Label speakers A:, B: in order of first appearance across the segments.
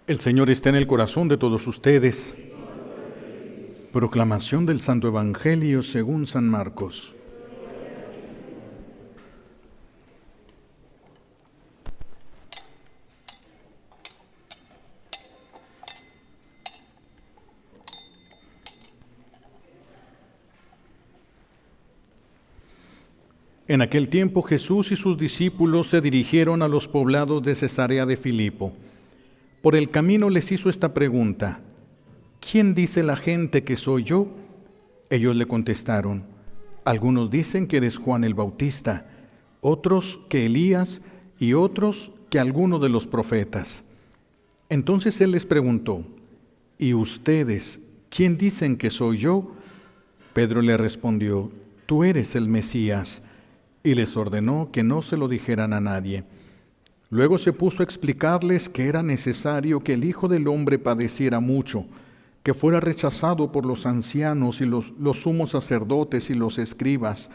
A: El Señor está en el corazón de todos ustedes. Proclamación del Santo Evangelio según San Marcos. En aquel tiempo Jesús y sus discípulos se dirigieron a los poblados de Cesarea de Filipo. Por el camino les hizo esta pregunta: ¿quién dice la gente que soy yo? Ellos le contestaron: algunos dicen que eres Juan el Bautista, otros que Elías y otros que alguno de los profetas. Entonces él les preguntó: ¿y ustedes quién dicen que soy yo? Pedro le respondió: tú eres el Mesías. Y les ordenó que no se lo dijeran a nadie. Luego se puso a explicarles que era necesario que el Hijo del Hombre padeciera mucho, que fuera rechazado por los ancianos y los sumos sacerdotes y los escribas,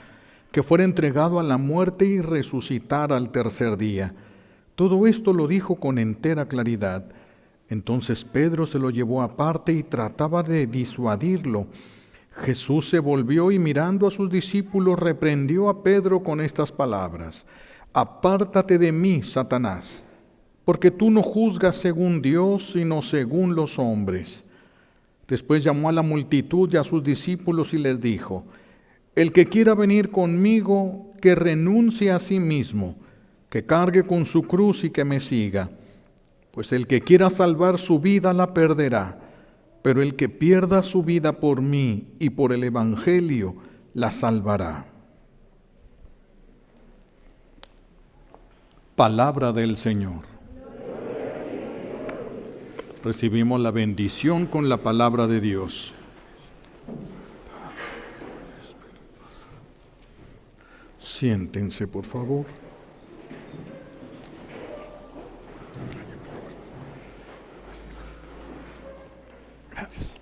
A: que fuera entregado a la muerte y resucitara al tercer día. Todo esto lo dijo con entera claridad. Entonces Pedro se lo llevó aparte y trataba de disuadirlo. Jesús se volvió y mirando a sus discípulos reprendió a Pedro con estas palabras: apártate de mí, Satanás, porque tú no juzgas según Dios, sino según los hombres. Después llamó a la multitud y a sus discípulos y les dijo: el que quiera venir conmigo, que renuncie a sí mismo, que cargue con su cruz y que me siga. Pues el que quiera salvar su vida la perderá, pero el que pierda su vida por mí y por el Evangelio la salvará. Palabra del Señor. Recibimos la bendición con la palabra de Dios. Siéntense, por favor. Gracias.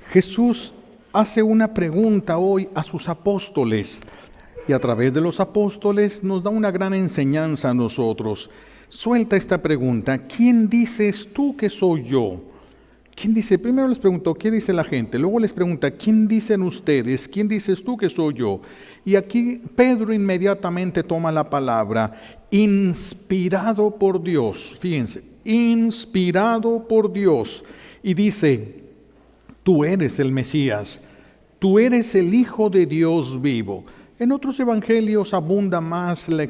A: Jesús hace una pregunta hoy a sus apóstoles y a través de los apóstoles nos da una gran enseñanza a nosotros. Suelta esta pregunta: ¿quién dices tú que soy yo? ¿Quién dice? Primero les preguntó: ¿qué dice la gente? Luego les pregunta: ¿quién dicen ustedes? ¿Quién dices tú que soy yo? Y aquí Pedro inmediatamente toma la palabra, inspirado por Dios. Fíjense, inspirado por Dios. Y dice: tú eres el Mesías, tú eres el Hijo de Dios vivo. En otros evangelios abunda más esta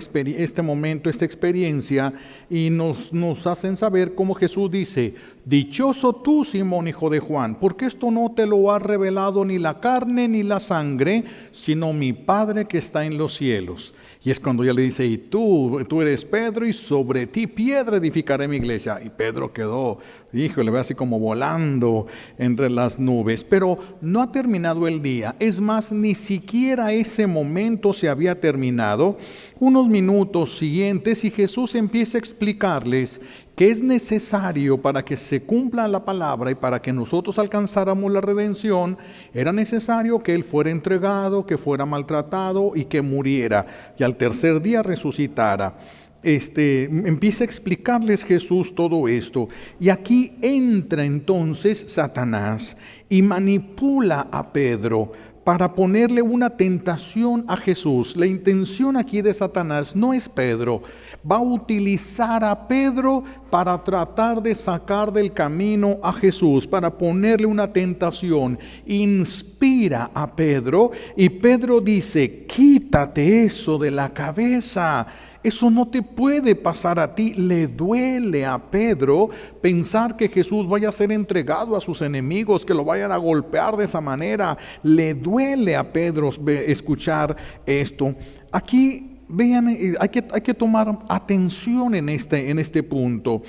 A: experiencia, y nos hacen saber cómo Jesús dice: dichoso tú, Simón, hijo de Juan, porque esto no te lo ha revelado ni la carne ni la sangre, sino mi Padre que está en los cielos. Y es cuando ya le dice: y tú eres Pedro, y sobre ti piedra edificaré mi iglesia. Y Pedro quedó, le ve así como volando entre las nubes. Pero no ha terminado el día. Es más, ni siquiera ese momento se había terminado. Unos minutos siguientes y Jesús empieza a explicarles que es necesario para que se cumpla la palabra y para que nosotros alcanzáramos la redención, era necesario que Él fuera entregado, que fuera maltratado y que muriera, y al tercer día resucitara. Empieza a explicarles Jesús todo esto, y aquí entra entonces Satanás y manipula a Pedro para ponerle una tentación a Jesús. La intención aquí de Satanás no es Pedro. Va a utilizar a Pedro para tratar de sacar del camino a Jesús, para ponerle una tentación. Inspira a Pedro y Pedro dice: quítate eso de la cabeza. Eso no te puede pasar a ti. Le duele a Pedro pensar que Jesús vaya a ser entregado a sus enemigos, que lo vayan a golpear de esa manera. Le duele a Pedro escuchar esto. Aquí vean, hay que tomar atención en este punto,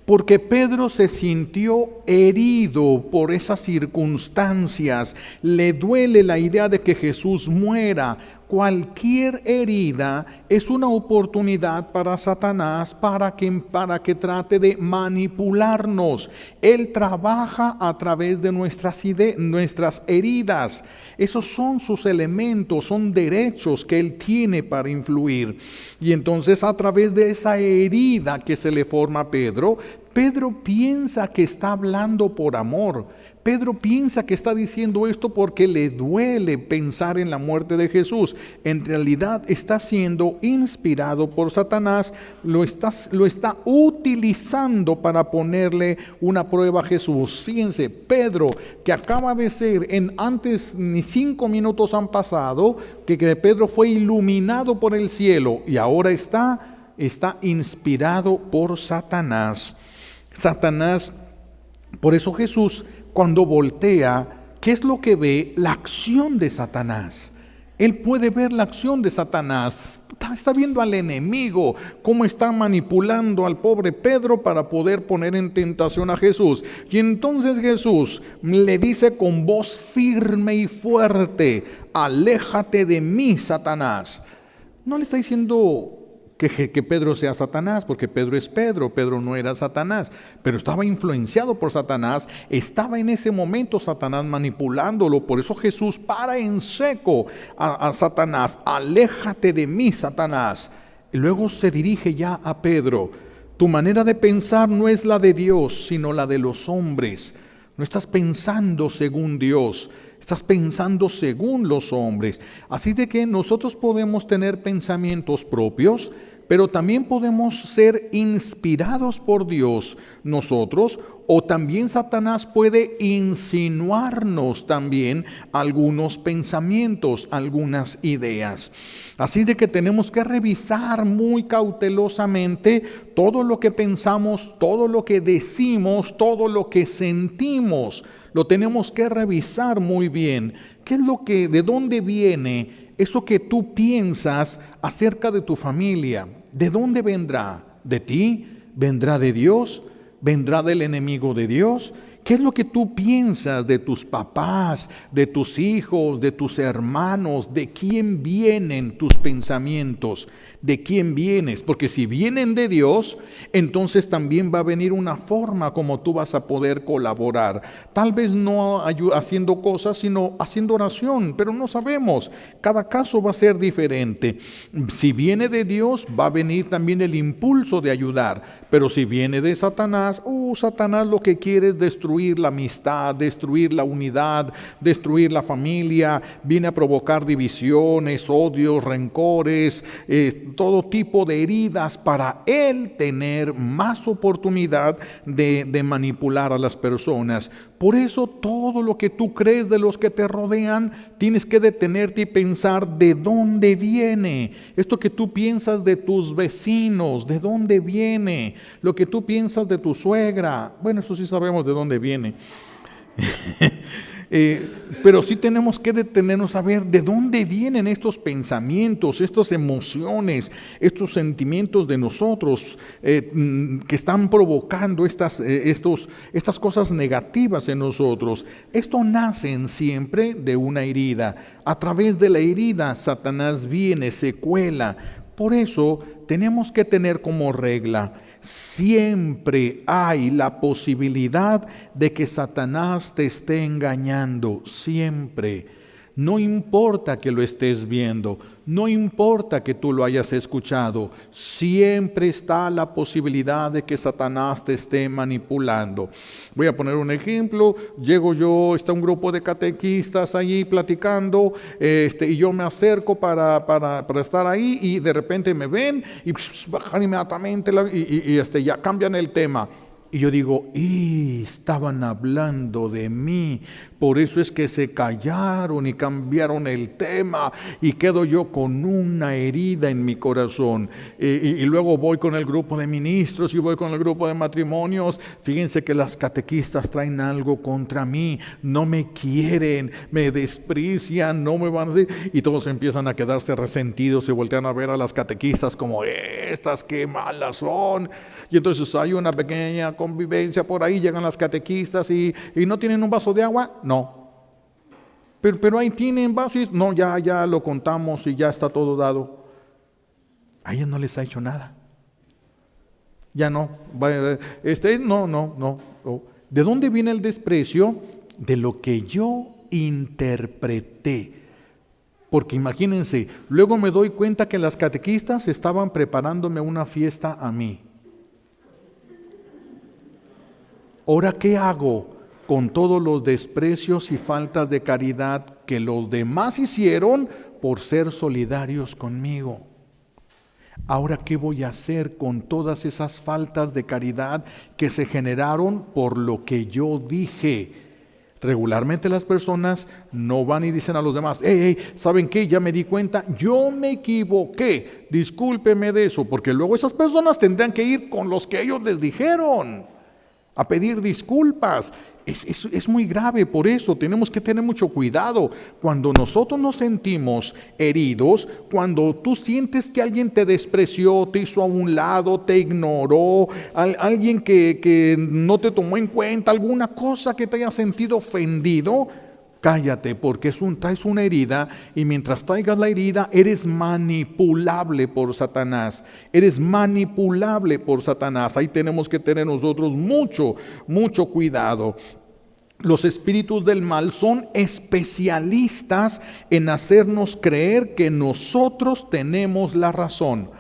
A: porque Pedro se sintió herido por esas circunstancias. Le duele la idea de que Jesús muera. cualquier herida es una oportunidad para Satanás para que trate de manipularnos. Él trabaja a través de nuestras heridas. Esos son sus elementos, son derechos que él tiene para influir. Y entonces a través de esa herida que se le forma a Pedro piensa que está hablando por amor. Pedro piensa que está diciendo esto porque le duele pensar en la muerte de Jesús. En realidad está siendo inspirado por Satanás, lo está utilizando para ponerle una prueba a Jesús. Fíjense, Pedro, que acaba de ser, antes ni 5 minutos han pasado, que Pedro fue iluminado por el cielo y ahora está inspirado por Satanás. Por eso Jesús, cuando voltea, ¿qué es lo que ve? La acción de Satanás. Él puede ver la acción de Satanás. Está viendo al enemigo, cómo está manipulando al pobre Pedro para poder poner en tentación a Jesús. Y entonces Jesús le dice con voz firme y fuerte: aléjate de mí, Satanás. No le está diciendo que Pedro sea Satanás, porque Pedro es Pedro no era Satanás, pero estaba influenciado por Satanás, estaba en ese momento Satanás manipulándolo. Por eso Jesús para en seco a Satanás: aléjate de mí, Satanás. Y luego se dirige ya a Pedro: tu manera de pensar no es la de Dios, sino la de los hombres. No estás pensando según Dios, estás pensando según los hombres. Así de que nosotros podemos tener pensamientos propios, pero también podemos ser inspirados por Dios nosotros, o también Satanás puede insinuarnos también algunos pensamientos, algunas ideas. Así de que tenemos que revisar muy cautelosamente todo lo que pensamos, todo lo que decimos, todo lo que sentimos. Lo tenemos que revisar muy bien. ¿De dónde viene eso que tú piensas acerca de tu familia? ¿De dónde vendrá? ¿De ti? ¿Vendrá de Dios? ¿Vendrá del enemigo de Dios? ¿Qué es lo que tú piensas de tus papás, de tus hijos, de tus hermanos? ¿De quién vienen tus pensamientos? ¿De quién vienes? Porque si vienen de Dios, entonces también va a venir una forma como tú vas a poder colaborar. Tal vez no haciendo cosas, sino haciendo oración, pero no sabemos. Cada caso va a ser diferente. Si viene de Dios, va a venir también el impulso de ayudar. Pero si viene de Satanás, Satanás lo que quiere es destruir la amistad, destruir la unidad, destruir la familia, viene a provocar divisiones, odios, rencores, todo tipo de heridas para él tener más oportunidad de manipular a las personas. Por eso todo lo que tú crees de los que te rodean, tienes que detenerte y pensar de dónde viene. Esto que tú piensas de tus vecinos, ¿de dónde viene? Lo que tú piensas de tu suegra, bueno, eso sí sabemos de dónde viene. Pero sí tenemos que detenernos a ver de dónde vienen estos pensamientos, estas emociones, estos sentimientos de nosotros que están provocando estas cosas negativas en nosotros. Esto nace siempre de una herida. A través de la herida Satanás viene, se cuela. Por eso tenemos que tener como regla: siempre hay la posibilidad de que Satanás te esté engañando, siempre. No importa que lo estés viendo, no importa que tú lo hayas escuchado, siempre está la posibilidad de que Satanás te esté manipulando. Voy a poner un ejemplo. Llego yo, está un grupo de catequistas allí platicando, y yo me acerco para estar ahí, y de repente me ven y bajan inmediatamente ya cambian el tema. Y yo digo: estaban hablando de mí, por eso es que se callaron y cambiaron el tema, y quedo yo con una herida en mi corazón. Y luego voy con el grupo de ministros y voy con el grupo de matrimonios. Fíjense que las catequistas traen algo contra mí, no me quieren, me desprecian, no me van a decir, y todos empiezan a quedarse resentidos, se voltean a ver a las catequistas como: estas qué malas son. Y entonces hay una pequeña convivencia por ahí, llegan las catequistas y no tienen un vaso de agua. No. Pero ahí tienen bases. No, ya lo contamos y ya está todo dado. A ellos no les ha hecho nada. Ya no. No. ¿De dónde viene el desprecio? De lo que yo interpreté. Porque imagínense, luego me doy cuenta que las catequistas estaban preparándome una fiesta a mí. ¿Ahora qué hago con todos los desprecios y faltas de caridad que los demás hicieron por ser solidarios conmigo? Ahora, ¿qué voy a hacer con todas esas faltas de caridad que se generaron por lo que yo dije? Regularmente las personas no van y dicen a los demás, ¿saben qué? Ya me di cuenta, yo me equivoqué, discúlpeme de eso, porque luego esas personas tendrán que ir con los que ellos les dijeron a pedir disculpas. Es muy grave, por eso tenemos que tener mucho cuidado. Cuando nosotros nos sentimos heridos, cuando tú sientes que alguien te despreció, te hizo a un lado, te ignoró, alguien que no te tomó en cuenta, alguna cosa que te haya sentido ofendido, cállate, porque traes una herida, y mientras traigas la herida, eres manipulable por Satanás. Eres manipulable por Satanás. Ahí tenemos que tener nosotros mucho cuidado. Los espíritus del mal son especialistas en hacernos creer que nosotros tenemos la razón.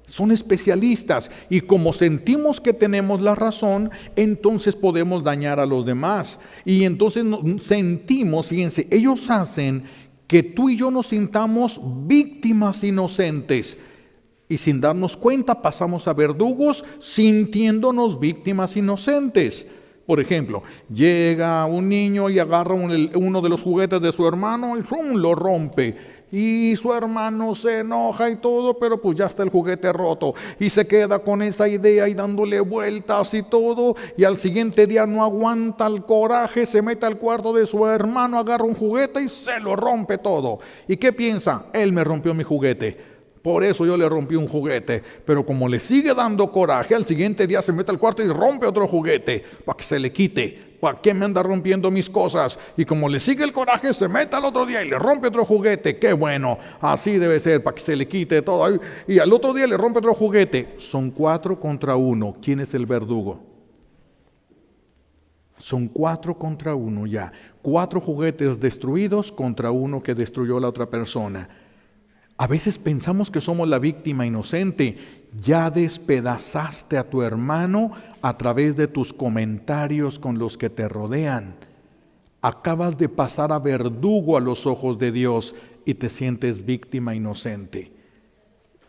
A: Son especialistas, y como sentimos que tenemos la razón, entonces podemos dañar a los demás. Y entonces sentimos, fíjense, ellos hacen que tú y yo nos sintamos víctimas inocentes. Y sin darnos cuenta pasamos a verdugos sintiéndonos víctimas inocentes. Por ejemplo, llega un niño y agarra uno de los juguetes de su hermano y lo rompe. Y su hermano se enoja y todo, pero pues ya está el juguete roto. Y se queda con esa idea y dándole vueltas y todo. Y al siguiente día no aguanta el coraje, se mete al cuarto de su hermano, agarra un juguete y se lo rompe todo. ¿Y qué piensa? Él me rompió mi juguete. Por eso yo le rompí un juguete. Pero como le sigue dando coraje, al siguiente día se mete al cuarto y rompe otro juguete para que se le quite. ¿Para qué me anda rompiendo mis cosas? Y como le sigue el coraje, se mete al otro día y le rompe otro juguete. ¡Qué bueno! Así debe ser, para que se le quite todo. Y al otro día le rompe otro juguete. Son 4 contra 1. ¿Quién es el verdugo? Son 4 contra 1 ya. 4 juguetes destruidos contra 1 que destruyó la otra persona. A veces pensamos que somos la víctima inocente. Ya despedazaste a tu hermano a través de tus comentarios con los que te rodean. Acabas de pasar a verdugo a los ojos de Dios y te sientes víctima inocente.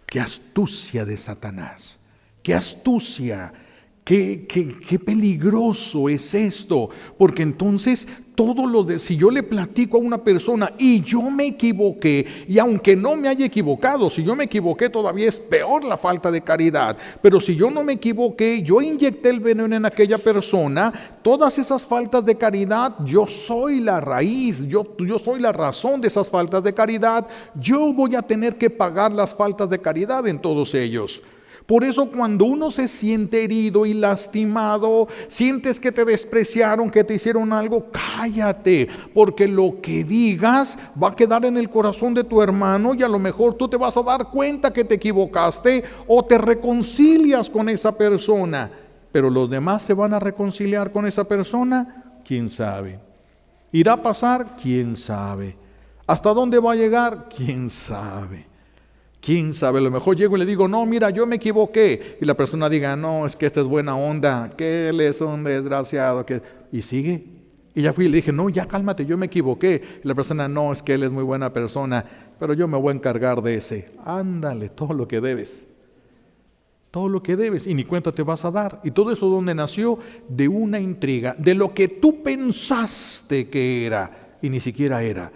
A: ¡Qué astucia de Satanás! ¡Qué astucia! Qué peligroso es esto, porque entonces si yo le platico a una persona y yo me equivoqué, y aunque no me haya equivocado, si yo me equivoqué todavía es peor la falta de caridad, pero si yo no me equivoqué, yo inyecté el veneno en aquella persona, todas esas faltas de caridad, yo soy la raíz, yo soy la razón de esas faltas de caridad, yo voy a tener que pagar las faltas de caridad en todos ellos. Por eso cuando uno se siente herido y lastimado, sientes que te despreciaron, que te hicieron algo, cállate, porque lo que digas va a quedar en el corazón de tu hermano y a lo mejor tú te vas a dar cuenta que te equivocaste o te reconcilias con esa persona. Pero los demás se van a reconciliar con esa persona, ¿quién sabe? ¿Irá a pasar? ¿Quién sabe? ¿Hasta dónde va a llegar? ¿Quién sabe? ¿Quién sabe? A lo mejor llego y le digo, no, mira, yo me equivoqué. Y la persona diga, no, es que esta es buena onda, que él es un desgraciado. Y sigue. Y ya fui y le dije, no, ya cálmate, yo me equivoqué. Y la persona, no, es que él es muy buena persona, pero yo me voy a encargar de ese. Ándale, todo lo que debes. Todo lo que debes y ni cuenta te vas a dar. Y todo eso ¿dónde nació? De una intriga, de lo que tú pensaste que era y ni siquiera era.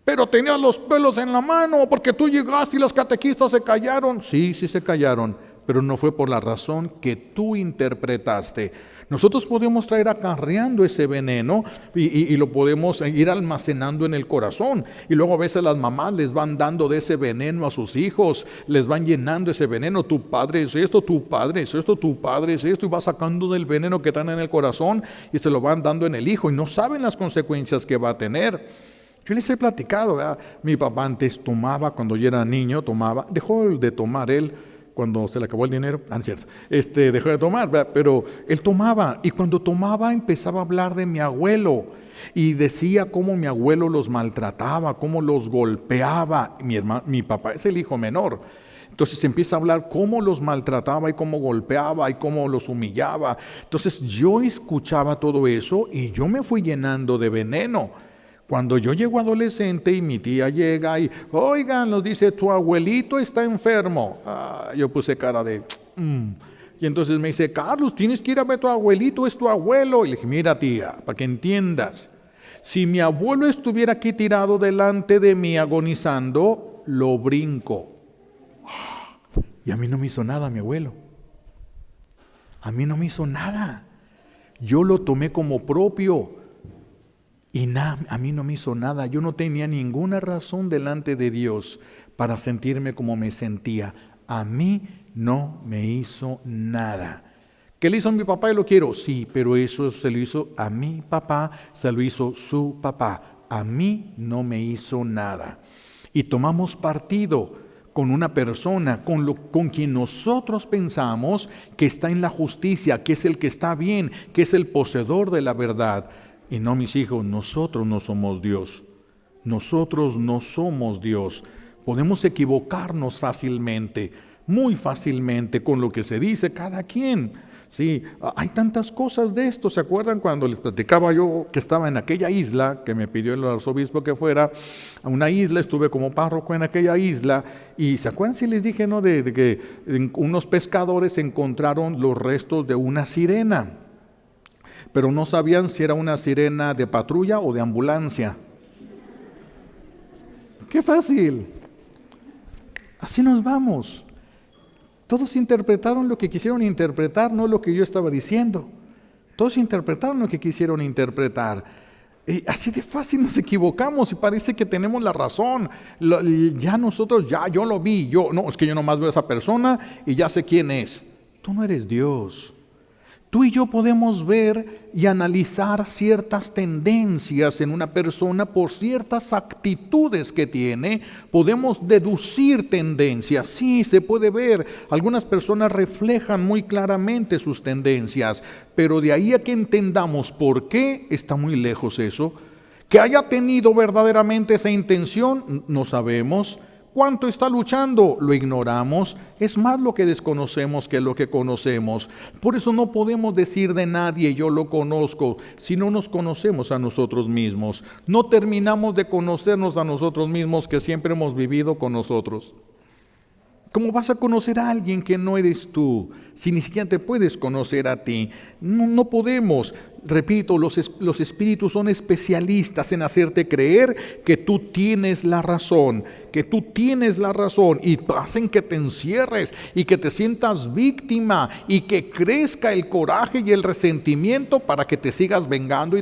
A: Pero tenías los pelos en la mano porque tú llegaste y los catequistas se callaron. Sí se callaron, pero no fue por la razón que tú interpretaste. Nosotros podemos traer acarreando ese veneno y lo podemos ir almacenando en el corazón. Y luego a veces las mamás les van dando de ese veneno a sus hijos, les van llenando ese veneno. Tu padre es esto, tu padre es esto, tu padre es esto. Y va sacando del veneno que están en el corazón y se lo van dando en el hijo. Y no saben las consecuencias que va a tener. Yo les he platicado, ¿verdad? Mi papá antes tomaba, cuando yo era niño, tomaba, dejó de tomar él cuando se le acabó el dinero, no es cierto, dejó de tomar, ¿verdad? Pero él tomaba, y cuando tomaba empezaba a hablar de mi abuelo, y decía cómo mi abuelo los maltrataba, cómo los golpeaba. Mi papá es el hijo menor, entonces empieza a hablar cómo los maltrataba y cómo golpeaba y cómo los humillaba. Entonces yo escuchaba todo eso y yo me fui llenando de veneno. Cuando yo llego adolescente y mi tía llega y, oigan, nos dice, tu abuelito está enfermo. Yo puse cara de, Y entonces me dice, Carlos, tienes que ir a ver a tu abuelito, es tu abuelo. Y le dije, mira tía, para que entiendas, si mi abuelo estuviera aquí tirado delante de mí agonizando, lo brinco. Y a mí no me hizo nada mi abuelo. A mí no me hizo nada. Yo lo tomé como propio. Y a mí no me hizo nada. Yo no tenía ninguna razón delante de Dios para sentirme como me sentía. A mí no me hizo nada. ¿Qué le hizo a mi papá y lo quiero? Sí, pero eso se lo hizo a mi papá, se lo hizo su papá. A mí no me hizo nada. Y tomamos partido con una persona con quien nosotros pensamos que está en la justicia, que es el que está bien, que es el poseedor de la verdad. Y no, mis hijos, nosotros no somos Dios. Nosotros no somos Dios. Podemos equivocarnos fácilmente, muy fácilmente, con lo que se dice cada quien. Sí, hay tantas cosas de esto. ¿Se acuerdan cuando les platicaba yo que estaba en aquella isla, que me pidió el arzobispo que fuera a una isla? Estuve como párroco en aquella isla. Y ¿se acuerdan si les dije, no, de que unos pescadores encontraron los restos de una sirena? Pero no sabían si era una sirena de patrulla o de ambulancia. ¡Qué fácil! Así nos vamos. Todos interpretaron lo que quisieron interpretar, no lo que yo estaba diciendo. Todos interpretaron lo que quisieron interpretar. Así de fácil nos equivocamos y parece que tenemos la razón. Yo lo vi, es que yo nomás veo a esa persona y ya sé quién es. Tú no eres Dios. Tú y yo podemos ver y analizar ciertas tendencias en una persona por ciertas actitudes que tiene. Podemos deducir tendencias. Sí, se puede ver. Algunas personas reflejan muy claramente sus tendencias, pero de ahí a que entendamos por qué, está muy lejos eso. Que haya tenido verdaderamente esa intención, no sabemos. ¿Cuánto está luchando? Lo ignoramos. Es más lo que desconocemos que lo que conocemos. Por eso no podemos decir de nadie, yo lo conozco, si no nos conocemos a nosotros mismos. No terminamos de conocernos a nosotros mismos, que siempre hemos vivido con nosotros. ¿Cómo vas a conocer a alguien que no eres tú, si ni siquiera te puedes conocer a ti? No podemos. Repito, los espíritus son especialistas en hacerte creer que tú tienes la razón, y hacen que te encierres y que te sientas víctima y que crezca el coraje y el resentimiento para que te sigas vengando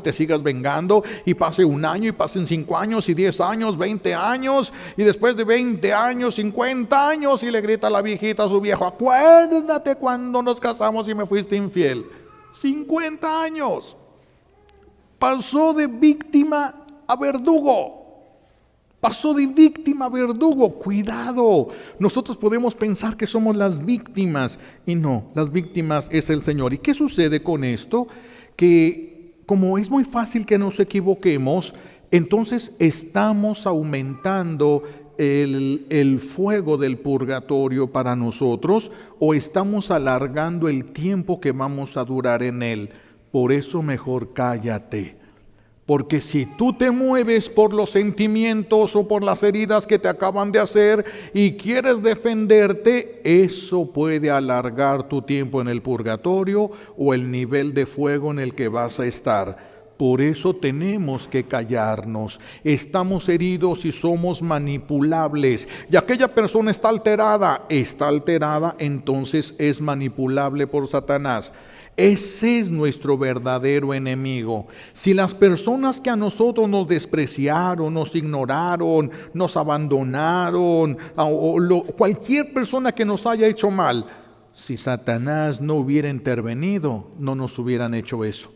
A: y pase un año y pasen 5 años y 10 años, 20 años y después de 20 años, 50 años y le grita a la viejita a su viejo, acuérdate cuando nos casamos y me fuiste infiel. 50 años. Pasó de víctima a verdugo. Cuidado. Nosotros podemos pensar que somos las víctimas y no, las víctimas es el Señor. ¿Y qué sucede con esto? Que como es muy fácil que nos equivoquemos, entonces estamos aumentando el fuego del purgatorio para nosotros, o estamos alargando el tiempo que vamos a durar en él. Por eso mejor cállate. Porque si tú te mueves por los sentimientos o por las heridas que te acaban de hacer y quieres defenderte, eso puede alargar tu tiempo en el purgatorio o el nivel de fuego en el que vas a estar. Por eso tenemos que callarnos. Estamos heridos y somos manipulables. Y aquella persona está alterada, entonces es manipulable por Satanás. Ese es nuestro verdadero enemigo. Si las personas que a nosotros nos despreciaron, nos ignoraron, nos abandonaron, cualquier persona que nos haya hecho mal, si Satanás no hubiera intervenido, no nos hubieran hecho eso.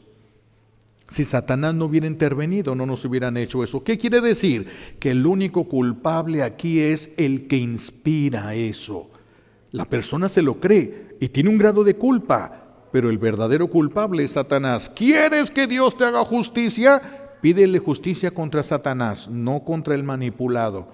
A: Si Satanás no hubiera intervenido, no nos hubieran hecho eso. ¿Qué quiere decir? Que el único culpable aquí es el que inspira eso. La persona se lo cree y tiene un grado de culpa, pero el verdadero culpable es Satanás. ¿Quieres que Dios te haga justicia? Pídele justicia contra Satanás, no contra el manipulado.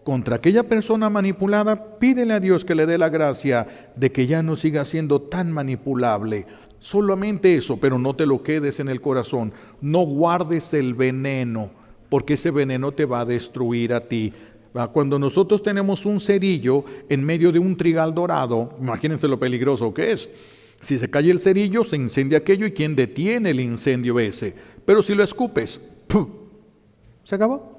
A: Contra aquella persona manipulada, pídele a Dios que le dé la gracia de que ya no siga siendo tan manipulable. Solamente eso, pero no te lo quedes en el corazón. No guardes el veneno, porque ese veneno te va a destruir a ti. Cuando nosotros tenemos un cerillo en medio de un trigal dorado, imagínense lo peligroso que es. Si se cae el cerillo, se incendia aquello y ¿quién detiene el incendio ese? Pero si lo escupes, ¡pum!, se acabó.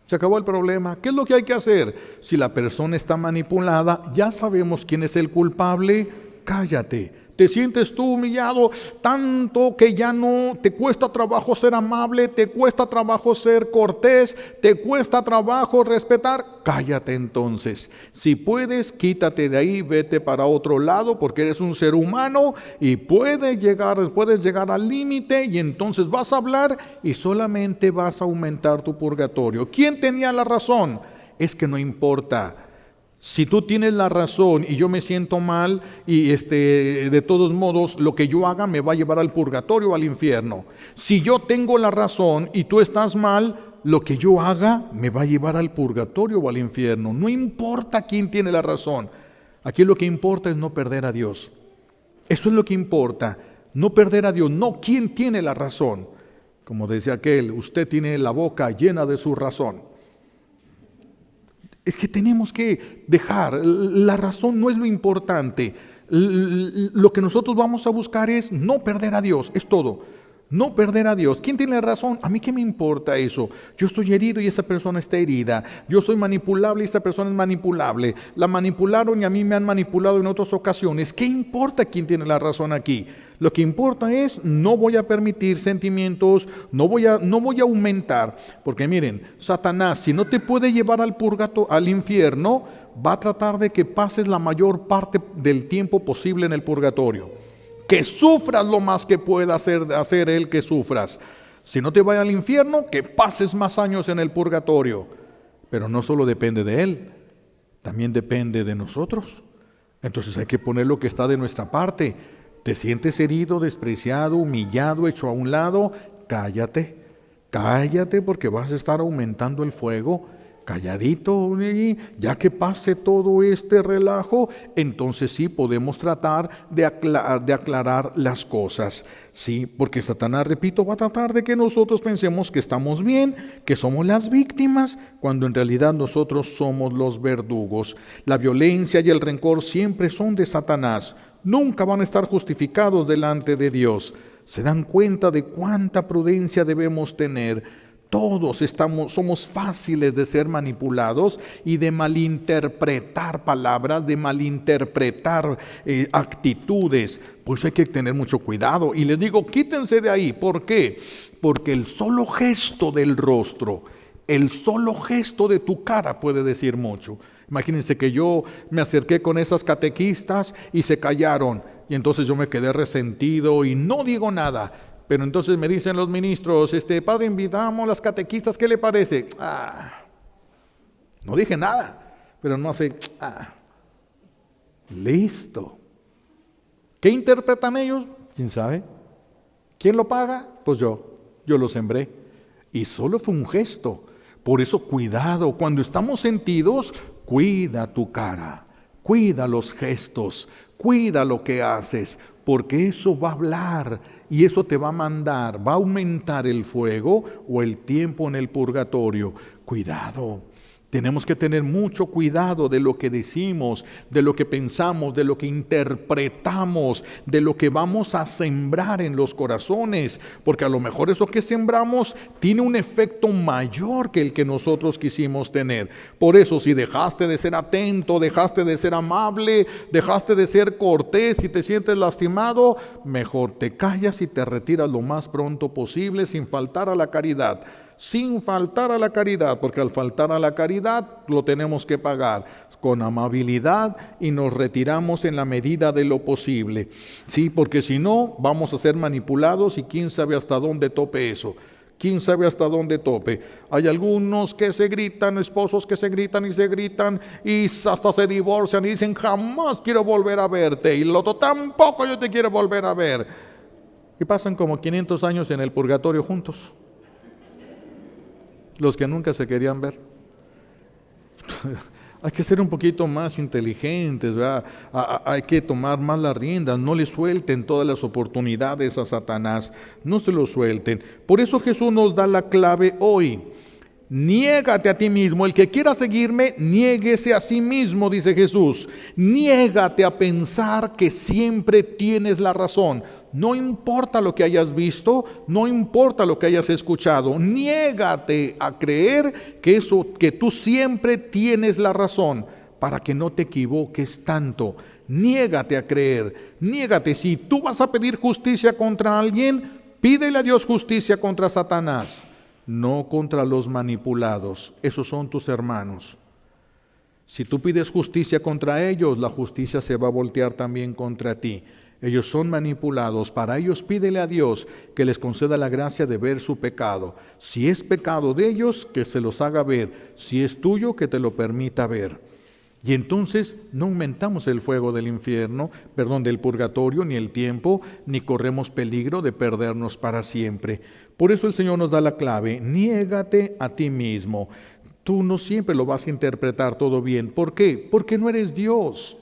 A: Se acabó el problema. ¿Qué es lo que hay que hacer? Si la persona está manipulada, ya sabemos quién es el culpable. Cállate. Te sientes tú humillado tanto que ya no te cuesta trabajo ser amable, te cuesta trabajo ser cortés, te cuesta trabajo respetar. Cállate entonces. Si puedes, quítate de ahí, vete para otro lado porque eres un ser humano y puedes llegar al límite y entonces vas a hablar y solamente vas a aumentar tu purgatorio. ¿Quién tenía la razón? Es que no importa. Si tú tienes la razón y yo me siento mal y de todos modos lo que yo haga me va a llevar al purgatorio o al infierno. Si yo tengo la razón y tú estás mal, lo que yo haga me va a llevar al purgatorio o al infierno. No importa quién tiene la razón. Aquí lo que importa es no perder a Dios. Eso es lo que importa, no perder a Dios, no quién tiene la razón. Como decía aquel, usted tiene la boca llena de su razón. Es que tenemos que dejar, la razón no es lo importante. Lo que nosotros vamos a buscar es no perder a Dios, es todo. No perder a Dios. ¿Quién tiene la razón? A mí qué me importa eso. Yo estoy herido y esa persona está herida. Yo soy manipulable y esa persona es manipulable. La manipularon y a mí me han manipulado en otras ocasiones. ¿Qué importa quién tiene la razón aquí? Lo que importa es no voy a permitir sentimientos, no voy a aumentar. Porque miren, Satanás, si no te puede llevar al purgatorio, al infierno, va a tratar de que pases la mayor parte del tiempo posible en el purgatorio. Que sufras lo más que pueda hacer él que sufras. Si no te vayas al infierno, que pases más años en el purgatorio. Pero no solo depende de él, también depende de nosotros. Entonces hay que poner lo que está de nuestra parte. ¿Te sientes herido, despreciado, humillado, hecho a un lado? Cállate, cállate porque vas a estar aumentando el fuego. Calladito, y ya que pase todo este relajo, entonces sí podemos tratar de aclarar las cosas. Sí, porque Satanás, repito, va a tratar de que nosotros pensemos que estamos bien, que somos las víctimas, cuando en realidad nosotros somos los verdugos. La violencia y el rencor siempre son de Satanás. Nunca van a estar justificados delante de Dios. ¿Se dan cuenta de cuánta prudencia debemos tener? Todos somos fáciles de ser manipulados y de malinterpretar palabras, de malinterpretar actitudes. Pues hay que tener mucho cuidado. Y les digo, quítense de ahí. ¿Por qué? Porque el solo gesto del rostro, el solo gesto de tu cara puede decir mucho. Imagínense que yo me acerqué con esas catequistas y se callaron. Y entonces yo me quedé resentido y no digo nada. Pero entonces me dicen los ministros, padre, invitamos a las catequistas, ¿qué le parece? No dije nada, pero no hace, listo. ¿Qué interpretan ellos? ¿Quién sabe? ¿Quién lo paga? Pues yo lo sembré. Y solo fue un gesto. Por eso cuidado, cuando estamos sentidos, cuida tu cara, cuida los gestos, cuida lo que haces, porque eso va a hablar y eso te va a mandar, va a aumentar el fuego o el tiempo en el purgatorio. Cuidado. Tenemos que tener mucho cuidado de lo que decimos, de lo que pensamos, de lo que interpretamos, de lo que vamos a sembrar en los corazones, porque a lo mejor eso que sembramos tiene un efecto mayor que el que nosotros quisimos tener. Por eso, si dejaste de ser atento, dejaste de ser amable, dejaste de ser cortés y te sientes lastimado, mejor te callas y te retiras lo más pronto posible sin faltar a la caridad. sin faltar a la caridad, porque al faltar a la caridad lo tenemos que pagar con amabilidad y nos retiramos en la medida de lo posible. Sí, porque si no, vamos a ser manipulados y quién sabe hasta dónde tope eso. ¿Quién sabe hasta dónde tope? Hay algunos que se gritan, esposos que se gritan y hasta se divorcian y dicen jamás quiero volver a verte y el otro tampoco yo te quiero volver a ver. Y pasan como 500 años en el purgatorio juntos. Los que nunca se querían ver. Hay que ser un poquito más inteligentes, ¿verdad? Hay que tomar más las riendas, no le suelten todas las oportunidades a Satanás, no se lo suelten. Por eso Jesús nos da la clave hoy. Niégate a ti mismo, el que quiera seguirme, niéguese a sí mismo, dice Jesús. Niégate a pensar que siempre tienes la razón. No importa lo que hayas visto, no importa lo que hayas escuchado, niégate a creer que tú siempre tienes la razón para que no te equivoques tanto. Niégate a creer, niégate. Si tú vas a pedir justicia contra alguien, pídele a Dios justicia contra Satanás, no contra los manipulados. Esos son tus hermanos. Si tú pides justicia contra ellos, la justicia se va a voltear también contra ti. Ellos son manipulados. Para ellos pídele a Dios que les conceda la gracia de ver su pecado. Si es pecado de ellos, que se los haga ver. Si es tuyo, que te lo permita ver. Y entonces no aumentamos el fuego del infierno, del purgatorio, ni el tiempo, ni corremos peligro de perdernos para siempre. Por eso el Señor nos da la clave: niégate a ti mismo. Tú no siempre lo vas a interpretar todo bien. ¿Por qué? Porque no eres Dios.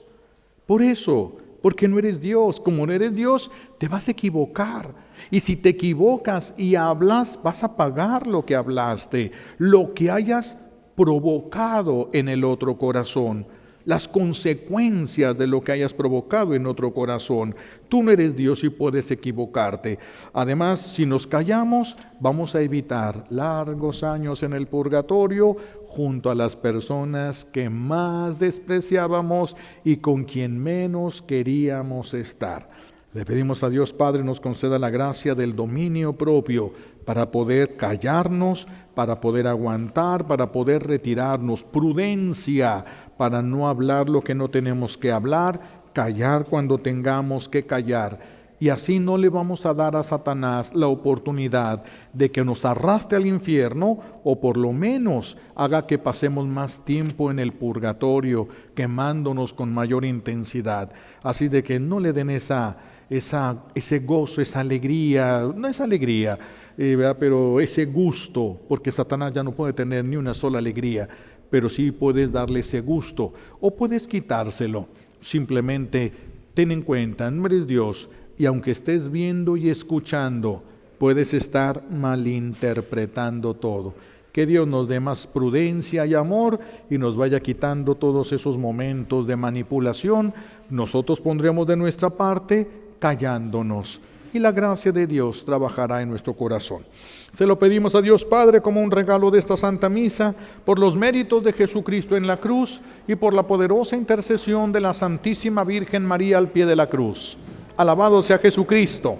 A: Por eso, porque no eres Dios. Como no eres Dios, te vas a equivocar. Y si te equivocas y hablas, vas a pagar lo que hablaste, lo que hayas provocado en el otro corazón, las consecuencias de lo que hayas provocado en otro corazón. Tú no eres Dios y puedes equivocarte. Además, si nos callamos, vamos a evitar largos años en el purgatorio junto a las personas que más despreciábamos y con quien menos queríamos estar. Le pedimos a Dios Padre nos conceda la gracia del dominio propio para poder callarnos, para poder aguantar, para poder retirarnos. Prudencia para no hablar lo que no tenemos que hablar, callar cuando tengamos que callar. Y así no le vamos a dar a Satanás la oportunidad de que nos arrastre al infierno o por lo menos haga que pasemos más tiempo en el purgatorio, quemándonos con mayor intensidad. Así de que no le den ese gozo, esa alegría, no es alegría, pero ese gusto, porque Satanás ya no puede tener ni una sola alegría, pero sí puedes darle ese gusto o puedes quitárselo. Simplemente ten en cuenta, no eres Dios, y aunque estés viendo y escuchando, puedes estar malinterpretando todo. Que Dios nos dé más prudencia y amor y nos vaya quitando todos esos momentos de manipulación. Nosotros pondremos de nuestra parte callándonos y la gracia de Dios trabajará en nuestro corazón. Se lo pedimos a Dios Padre como un regalo de esta Santa Misa, por los méritos de Jesucristo en la cruz y por la poderosa intercesión de la Santísima Virgen María al pie de la cruz. Alabado sea Jesucristo,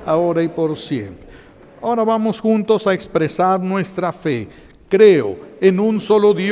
A: ahora y por siempre. Ahora vamos juntos a expresar nuestra fe. Creo en un solo Dios.